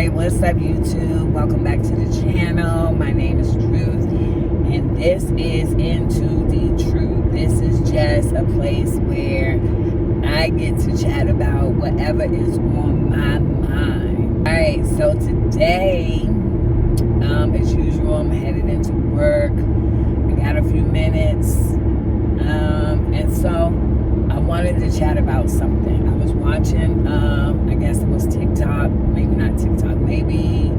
Alright, what's up YouTube? Welcome back to the channel. My name is Truth and this is Into the Truth. This is just a place where I get to chat about whatever is on my mind. Alright, so today, as usual, I'm headed into work. I got a few minutes. And so I wanted to chat about something. I was watching, I guess it was TikTok, maybe not TikTok, maybe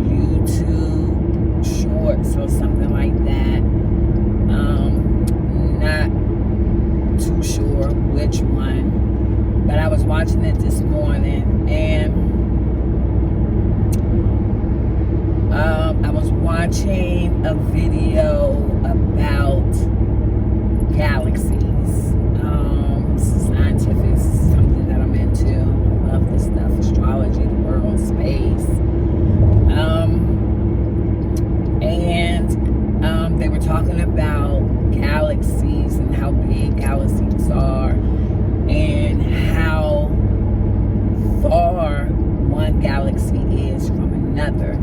YouTube Shorts or something like that. Not too sure which one, but I was watching it this morning, and I was watching a video about galaxies. Scientific is something that I'm into. I love this stuff, astrology, the world, space. And they were talking about galaxies and how big galaxies are and how far one galaxy is from another.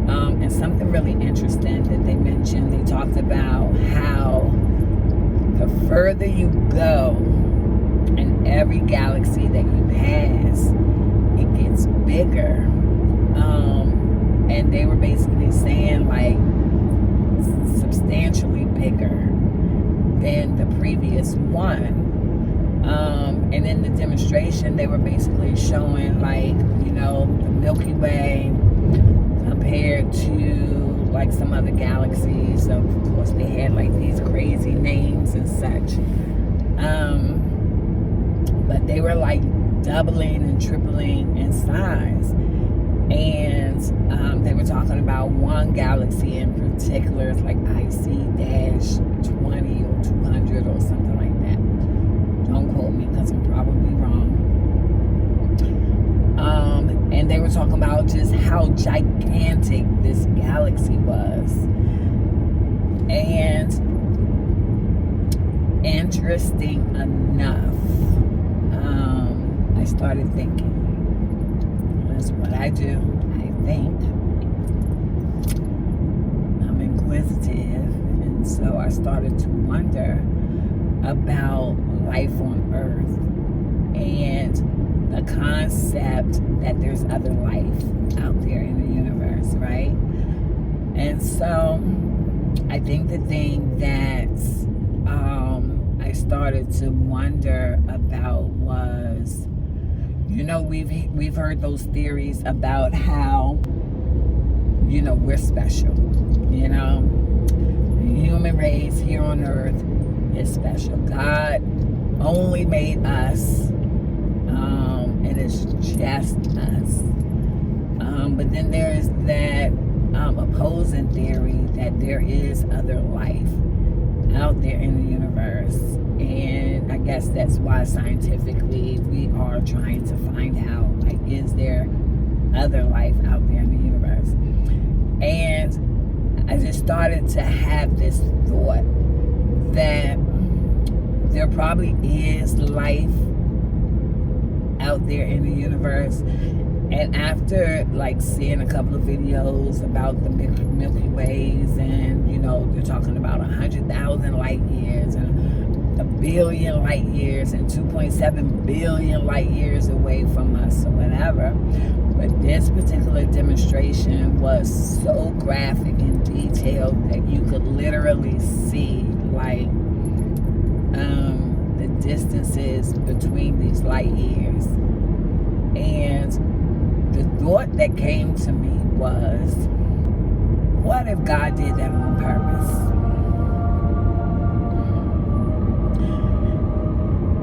And something really interesting that they mentioned, they talked about how the further you go in every galaxy that you pass, it gets bigger. And they were basically saying like substantially bigger than the previous one. And in the demonstration, they were basically showing like, you know, the Milky Way compared to like some other galaxies. Of course, they had like these crazy names and such. But they were like doubling and tripling in size. And they were talking about one galaxy in particular, it's like IC-20 or 200 or something like that. Don't quote me because I'm probably wrong. And they were talking about just how gigantic this galaxy was. And interesting enough, I started thinking, that's what I do, I think. I'm inquisitive, and so I started to wonder about life on Earth and the concept that there's other life out there in the universe, right? And so I think the thing that I started to wonder about was, you know, we've heard those theories about how, you know, we're special. You know, the human race here on Earth is special. God only made us, and it's just us. But then there's that opposing theory that there is other life out there in the universe, and I guess that's why scientifically we are trying to find out, like, is there other life out there in the universe? And I just started to have this thought that there probably is life out there in the universe. And after like seeing a couple of videos about the Milky Ways, and you know, they're talking about 100,000 light years and 1 billion light years and 2.7 billion light years away from us or whatever. But this particular demonstration was so graphic and detailed that you could literally see like the distances between these light years. And the thought that came to me was, what if God did that on purpose?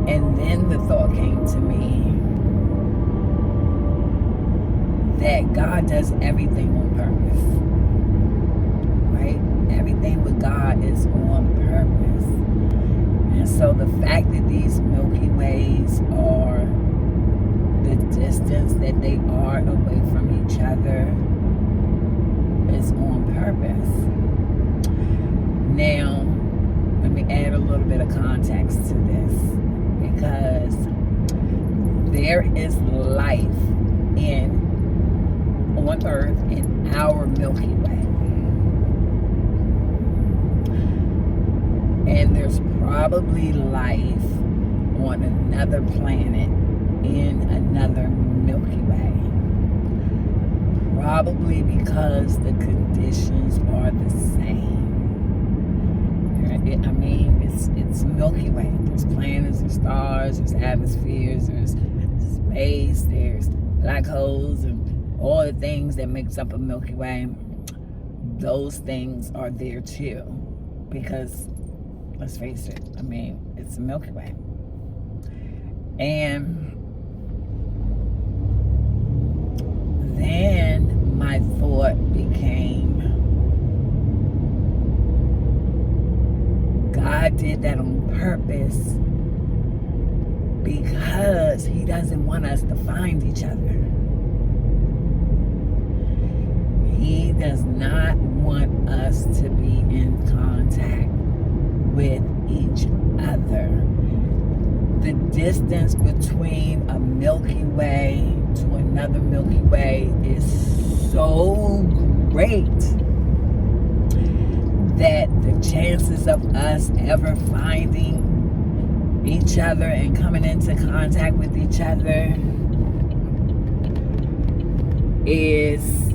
And then the thought came to me that God does everything on purpose, right? Everything with God is on purpose. And so the fact that these Milky Ways are the distance that they are away from each other is on purpose. Now, let me add a little bit of context to this, because there is life in on Earth in our Milky Way. And there's probably life on another planet in another Milky Way. Probably because the conditions are the same. I mean, it's Milky Way. There's planets, there's stars, there's atmospheres, there's space, there's black holes, and all the things that makes up a Milky Way. Those things are there too, because let's face it, I mean, it's a Milky Way. And then my thought became, God did that on purpose because He doesn't want us to find each other. He does not want us to be in contact with each other. The distance between a Milky Way to another Milky Way is so great that the chances of us ever finding each other and coming into contact with each other is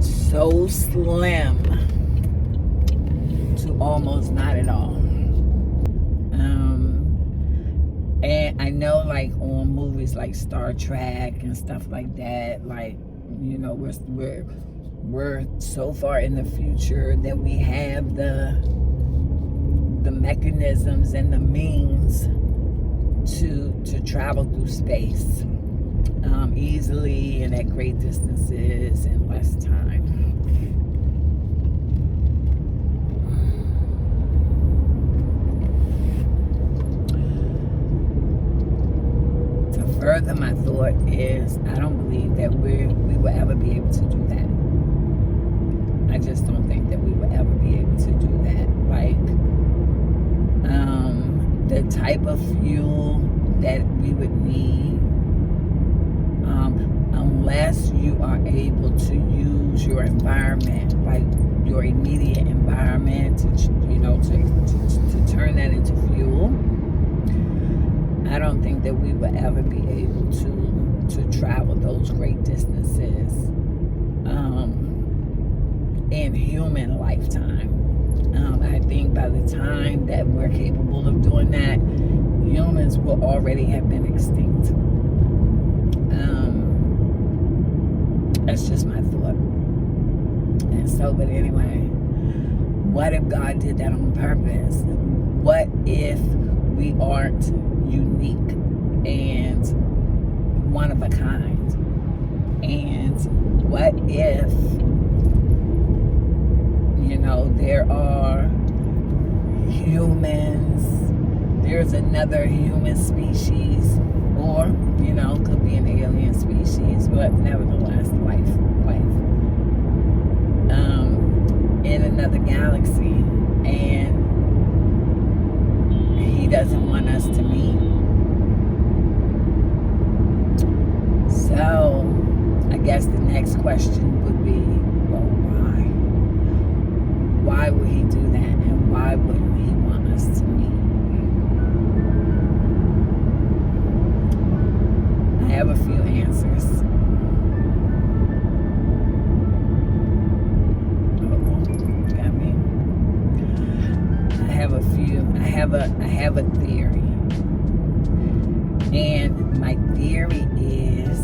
so slim to almost not at all. And I know, like, on movies like Star Trek and stuff like that, like, you know, we're so far in the future that we have the mechanisms and the means to travel through space easily and at great distances in less time. To further my thought is, I don't believe that we will ever be able to do that. I just don't think that we will ever be able to do that. Like, the type of fuel that we would need, unless you are able to use your environment, like your immediate environment, to turn that into fuel. I don't think that we will ever be able to travel those great distances in human lifetime. I think by the time that we're capable of doing that, humans will already have been extinct. That's just my thought. And so, but anyway, what if God did that on purpose? What if we aren't unique and one of a kind? And what if, there are humans, there's another human species, or, could be an alien species, but nevertheless, life, in another galaxy, and He doesn't want us to meet. So, I guess the next question would be, well, why? Why would He do that, and why wouldn't He want us to meet? I have a few answers. Got me. I have a theory. And my theory is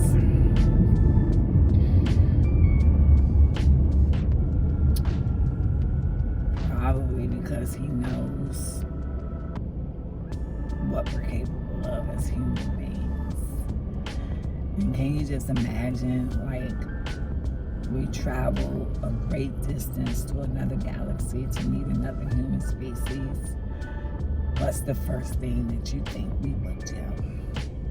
probably because He knows what we're capable of as human beings. And can you just imagine, like, we travel a great distance to another galaxy to meet another human species? What's the first thing that you think we would do?